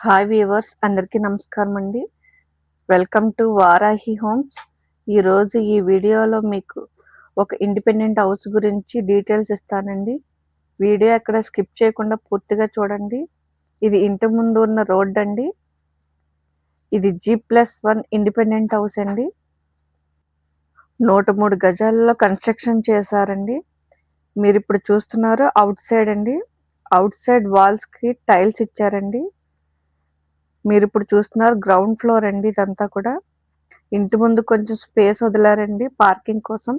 Hi viewers, అందరికీ నమస్కారం అండి. Welcome to Varahi homes. ఈరోజు ఈ వీడియోలో మీకు ఒక ఇండిపెండెంట్ హౌస్ గురించి డీటెయిల్స్ ఇస్తానండి. వీడియో ఎక్కడ స్కిప్ చేయకుండా పూర్తిగా చూడండి. ఇది ఇంటి ముందు ఉన్న రోడ్ అండి. ఇది G+1 ఇండిపెండెంట్ హౌస్ అండి. 103 గజాల్లో కన్స్ట్రక్షన్ చేశారండి. మీరు ఇప్పుడు చూస్తున్నారు అవుట్ సైడ్ అండి. అవుట్ సైడ్ వాల్స్కి టైల్స్ ఇచ్చారండి. మీరు ఇప్పుడు చూస్తున్నారు గ్రౌండ్ ఫ్లోర్ అండి. ఇదంతా కూడా ఇంటి ముందు కొంచెం స్పేస్ వదిలారండి పార్కింగ్ కోసం.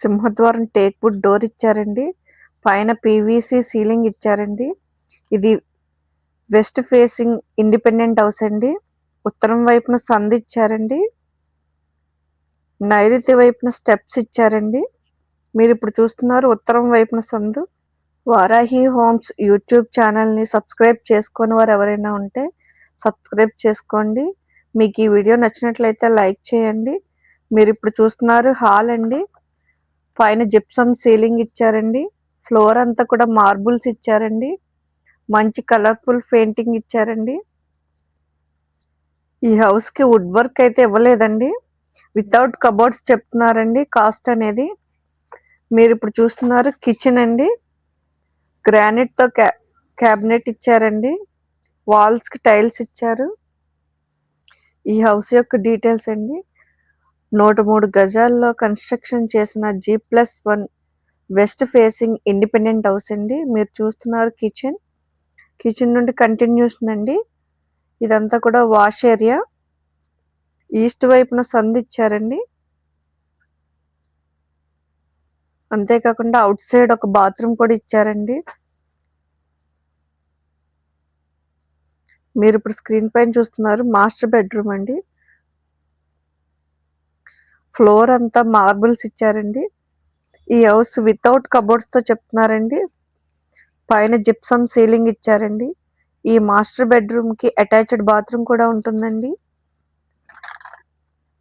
సింహద్వారం టేక్ వుడ్ డోర్ ఇచ్చారండి. పైన పీవీసీ సీలింగ్ ఇచ్చారండి. ఇది వెస్ట్ ఫేసింగ్ ఇండిపెండెంట్ హౌస్ అండి. ఉత్తరం వైపున సందు ఇచ్చారండి. నైరుతి వైపున స్టెప్స్ ఇచ్చారండి. మీరు ఇప్పుడు చూస్తున్నారు ఉత్తరం వైపున సందు. వారాహి హోమ్స్ యూట్యూబ్ ఛానల్ని సబ్స్క్రైబ్ చేసుకొని వారు ఎవరైనా ఉంటే సబ్స్క్రైబ్ చేసుకోండి. మీకు ఈ వీడియో నచ్చినట్లయితే లైక్ చేయండి. మీరు ఇప్పుడు చూస్తున్నారు హాల్ అండి. పైన జిప్సమ్ సీలింగ్ ఇచ్చారండి. ఫ్లోర్ అంతా కూడా మార్బుల్స్ ఇచ్చారండి. మంచి కలర్ఫుల్ పెయింటింగ్ ఇచ్చారండి. ఈ హౌస్కి వుడ్ వర్క్ అయితే ఇవ్వలేదండి. వితౌట్ కబోర్డ్స్ చెప్తున్నారండి కాస్ట్ అనేది. మీరు ఇప్పుడు చూస్తున్నారు కిచెన్ అండి. గ్రానైట్తో క్యాబినెట్ ఇచ్చారండి. వాల్స్కి టైల్స్ ఇచ్చారు. ఈ హౌస్ యొక్క డీటెయిల్స్ అండి. 103 గజాల్లో కన్స్ట్రక్షన్ చేసిన G+1 west facing independent house అండి. మీరు చూస్తున్నారు కిచెన్ నుండి కంటిన్యూషన్ అండి. ఇదంతా కూడా వాష్ ఏరియా. ఈస్ట్ వైపున సందు ఇచ్చారండి. అంతేకాకుండా అవుట్ సైడ్ ఒక బాత్రూమ్ కూడా ఇచ్చారండి. మీరు ఇప్పుడు స్క్రీన్ పైన చూస్తున్నారు మాస్టర్ బెడ్రూమ్ అండి. ఫ్లోర్ అంతా మార్బుల్స్ ఇచ్చారండి. ఈ హౌస్ వితౌట్ కబోర్డ్స్ తో చెప్తున్నారండి. పైన జిప్సమ్ సీలింగ్ ఇచ్చారండి. ఈ మాస్టర్ బెడ్రూమ్ కి అటాచ్డ్ బాత్రూమ్ కూడా ఉంటుందండి.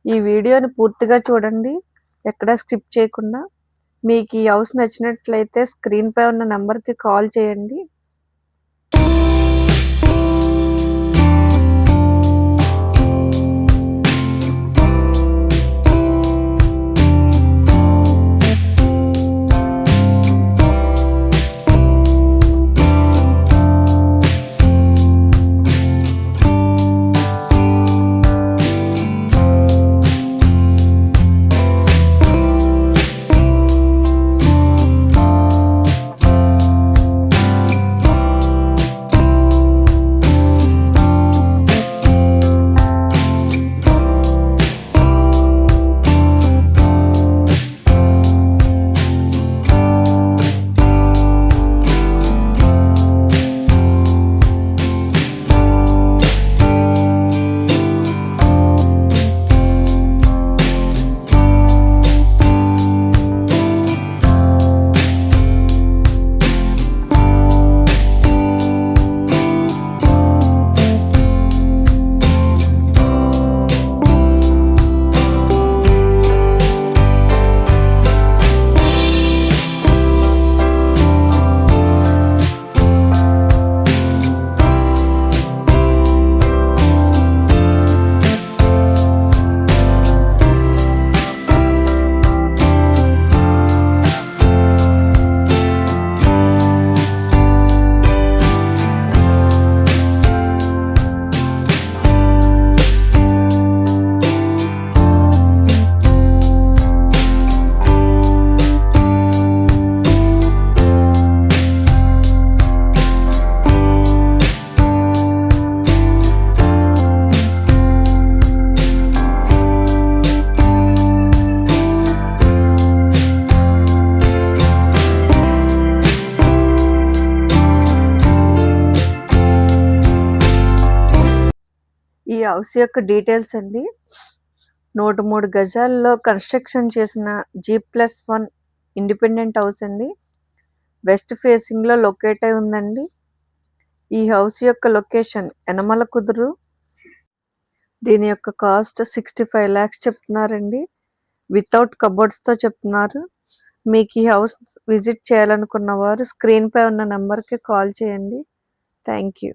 ఈ వీడియోని పూర్తిగా చూడండి, ఎక్కడా స్కిప్ చేయకుండా. మీకు ఈ హౌస్ నచ్చినట్లయితే స్క్రీన్ పై ఉన్న నెంబర్కి కాల్ చేయండి. ఈ హౌస్ యొక్క డీటెయిల్స్ అండి. 103 గజాల్లో కన్స్ట్రక్షన్ చేసిన G+1 ఇండిపెండెంట్ హౌస్ అండి. వెస్ట్ ఫేసింగ్లో లొకేట్ అయి ఉందండి. ఈ హౌస్ యొక్క లొకేషన్ యనమల కుదురు. దీని యొక్క కాస్ట్ 65 lakhs చెప్తున్నారండి. వితౌట్ కబోర్డ్స్తో చెప్తున్నారు. మీకు ఈ హౌస్ విజిట్ చేయాలనుకున్న వారు స్క్రీన్ పై ఉన్న నంబర్కి కాల్ చేయండి. Thank you.